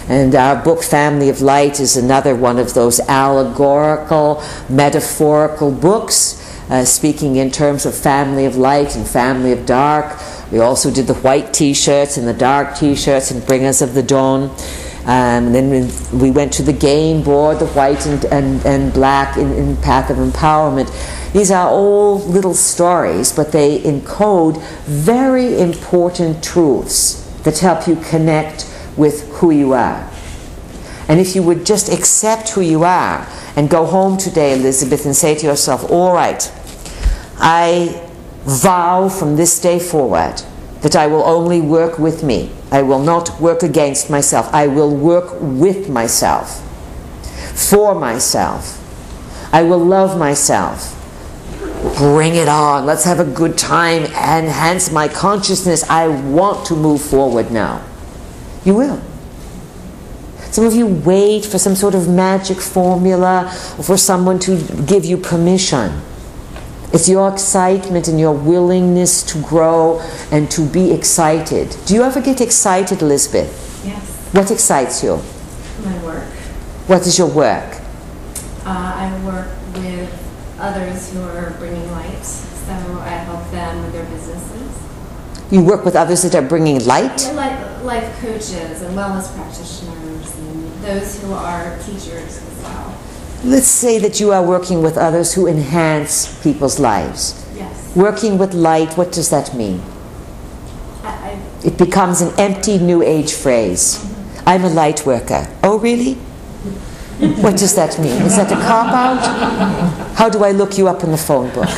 And our book, Family of Light, is another one of those allegorical, metaphorical books, speaking in terms of family of light and family of dark. We also did the white t-shirts and the dark t-shirts and Bringers of the Dawn. And then we went to the game board, the white and black in Path of Empowerment. These are all little stories, but they encode very important truths that help you connect with who you are. And if you would just accept who you are and go home today, Elizabeth, and say to yourself, all right, I vow from this day forward that I will only work with me. I will not work against myself. I will work with myself, for myself. I will love myself. Bring it on. Let's have a good time. Enhance my consciousness. I want to move forward now. You will. Some of you wait for some sort of magic formula or for someone to give you permission. It's your excitement and your willingness to grow and to be excited. Do you ever get excited, Elizabeth? Yes. What excites you? My work. What is your work? I work with others who are bringing light, so I help them with their businesses. You work with others that are bringing light? Life coaches and wellness practitioners and those who are teachers as well. Let's say that you are working with others who enhance people's lives. Yes. Working with light, what does that mean? It becomes an empty New Age phrase. I'm a light worker. Oh, really? What does that mean? Is that a cop-out? How do I look you up in the phone book?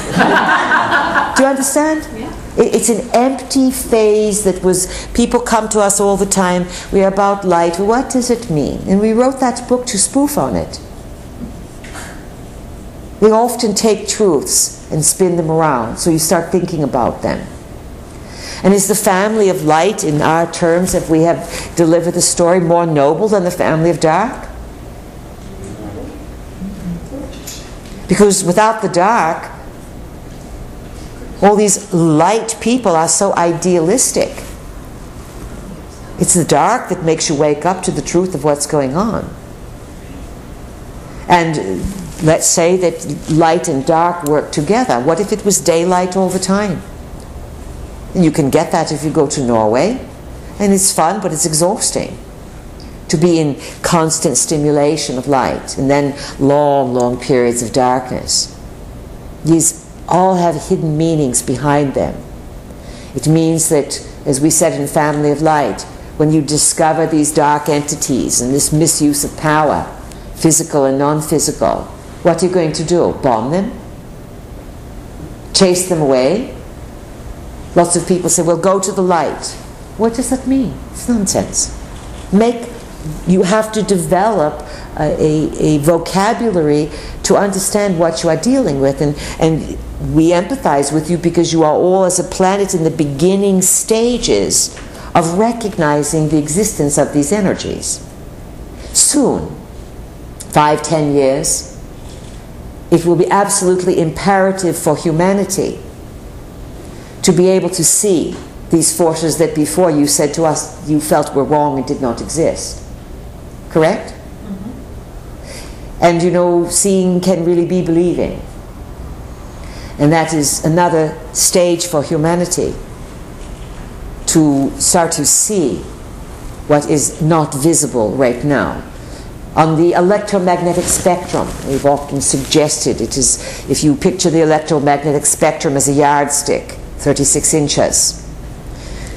Do you understand? Yeah. It's an empty phase that was, people come to us all the time, we are about light. What does it mean? And we wrote that book to spoof on it. We often take truths and spin them around, so you start thinking about them. And is the family of light, in our terms, if we have delivered the story, more noble than the family of dark? Because without the dark, all these light people are so idealistic. It's the dark that makes you wake up to the truth of what's going on. And let's say that light and dark work together. What if it was daylight all the time? And you can get that if you go to Norway. And it's fun, but it's exhausting to be in constant stimulation of light and then long, long periods of darkness. These all have hidden meanings behind them. It means that, as we said in Family of Light, when you discover these dark entities and this misuse of power, physical and non-physical, what are you going to do? Bomb them? Chase them away? Lots of people say, well, go to the light. What does that mean? It's nonsense. You have to develop a vocabulary to understand what you are dealing with, and we empathize with you because you are all, as a planet, in the beginning stages of recognizing the existence of these energies. Soon, 5-10 years, it will be absolutely imperative for humanity to be able to see these forces that before you said to us you felt were wrong and did not exist. Correct? Mm-hmm. And you know, seeing can really be believing. And that is another stage for humanity, to start to see what is not visible right now. On the electromagnetic spectrum, we've often suggested it is, if you picture the electromagnetic spectrum as a yardstick, 36 inches.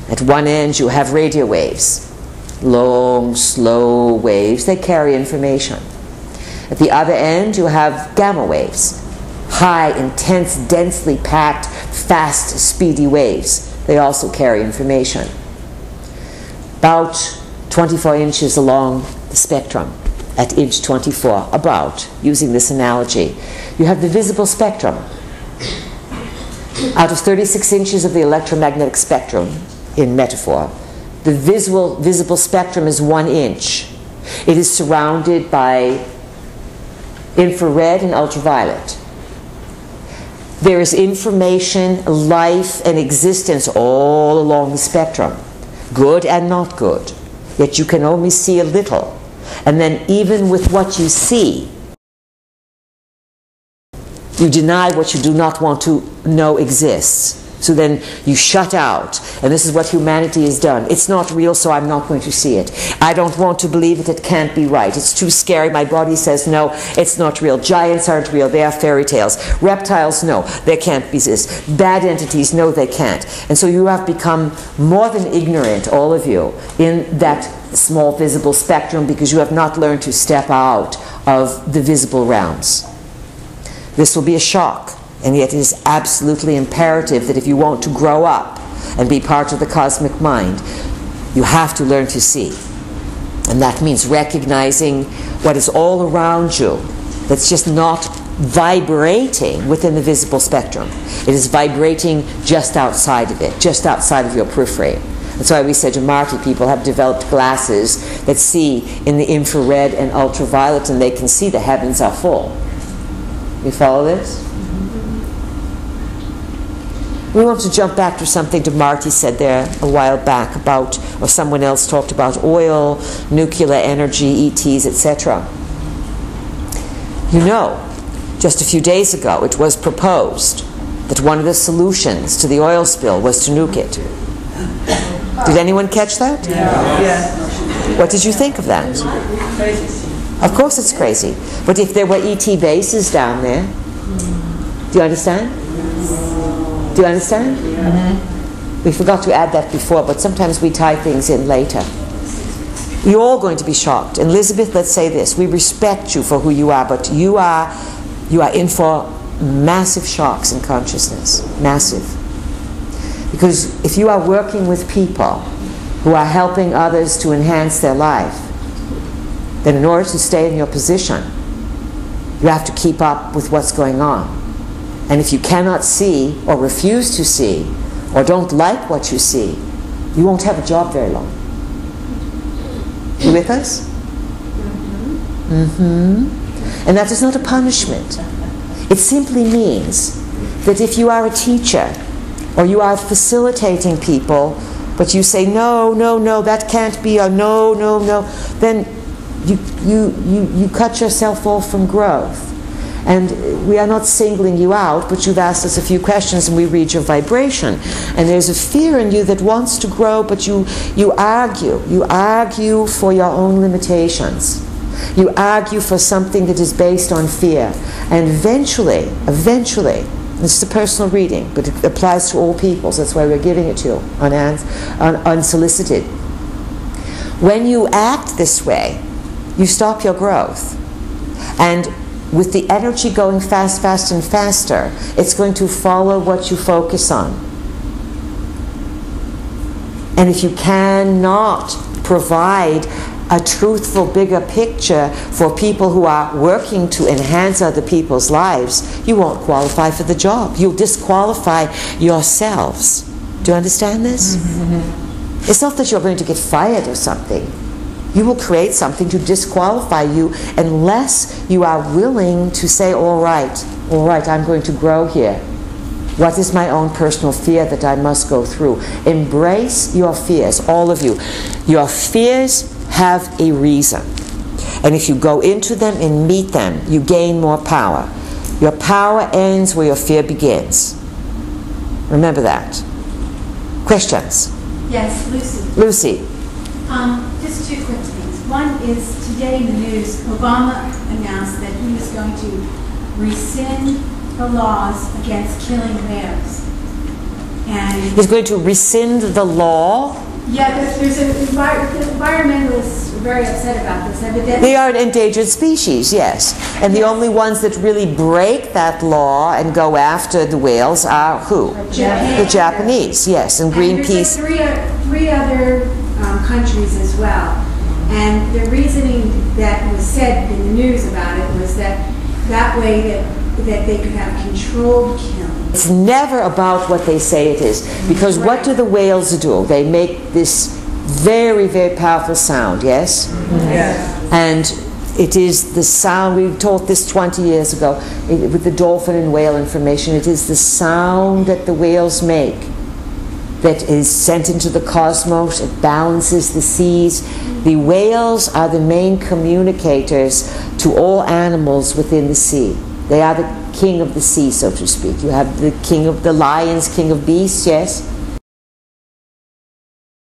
At one end you have radio waves, long, slow waves, they carry information. At the other end you have gamma waves, high, intense, densely packed, fast, speedy waves. They also carry information. About 24 inches along the spectrum, at inch 24, about, using this analogy, you have the visible spectrum. Out of 36 inches of the electromagnetic spectrum, in metaphor, the visible spectrum is 1 inch. It is surrounded by infrared and ultraviolet. There is information, life, and existence all along the spectrum, good and not good. yet you can only see a little. And then even with what you see, you deny what you do not want to know exists. So then you shut out. And this is what humanity has done. It's not real, so I'm not going to see it. I don't want to believe it. It can't be right. It's too scary. My body says, no, it's not real. Giants aren't real. They are fairy tales. Reptiles, no, they can't exist. Bad entities, no, they can't. And so you have become more than ignorant, all of you, in that small visible spectrum, because you have not learned to step out of the visible realms. This will be a shock. And yet it is absolutely imperative that if you want to grow up and be part of the cosmic mind, you have to learn to see. And that means recognizing what is all around you that's just not vibrating within the visible spectrum. It is vibrating just outside of it, just outside of your periphery. That's why we said to Marty, people have developed glasses that see in the infrared and ultraviolet, and they can see the heavens are full. You follow this? We want to jump back to something that Marty said there a while back about, or someone else talked about oil, nuclear energy, ETs, etc. You know, just a few days ago it was proposed that one of the solutions to the oil spill was to nuke it. Did anyone catch that? Yeah. What did you think of that? Of course it's crazy. But if there were ET bases down there, do you understand? Do you understand? Mm-hmm. We forgot to add that before, but sometimes we tie things in later. You're all going to be shocked. And Elizabeth, let's say this. We respect you for who you are, but you are in for massive shocks in consciousness. Massive. Because if you are working with people who are helping others to enhance their life, then in order to stay in your position, you have to keep up with what's going on. And if you cannot see, or refuse to see, or don't like what you see, you won't have a job very long. You with us? Mm-hmm. And that is not a punishment. It simply means that if you are a teacher, or you are facilitating people, but you say, no, no, no, that can't be, or no, no, no, then you cut yourself off from growth. And we are not singling you out, but you've asked us a few questions and we read your vibration. And there's a fear in you that wants to grow, but you argue. You argue for your own limitations. You argue for something that is based on fear. And eventually, this is a personal reading, but it applies to all peoples. That's why we're giving it to you unsolicited. When you act this way, you stop your growth. And with the energy going fast, fast, and faster, it's going to follow what you focus on. And if you cannot provide a truthful, bigger picture for people who are working to enhance other people's lives, you won't qualify for the job. You'll disqualify yourselves. Do you understand this? Mm-hmm. It's not that you're going to get fired or something. You will create something to disqualify you unless you are willing to say, all right, I'm going to grow here. What is my own personal fear that I must go through? Embrace your fears, all of you. Your fears have a reason. And if you go into them and meet them, you gain more power. Your power ends where your fear begins. Remember that. Questions? Yes, Lucy. Lucy. Just two quick things. One is, today in the news, Obama announced that he was going to rescind the laws against killing whales. And He's going to rescind the law? yeah, there's environmentalists are very upset about this. Evidently, They are an endangered species, yes. And the only ones that really break that law and go after the whales are who? Japan. The Japanese, yes. And And Greenpeace. there's like three other countries as well. And the reasoning that was said in the news about it was that way that they could have controlled killing. It's never about what they say it is. Because what do the whales do? They make this very, very powerful sound, yes? Yes. And it is the sound, we taught this 20 years ago with the dolphin and whale information. It is the sound that the whales make that is sent into the cosmos. It balances the seas. The whales are the main communicators to all animals within the sea. They are the king of the sea, so to speak. You have the king of the lions, king of beasts, yes?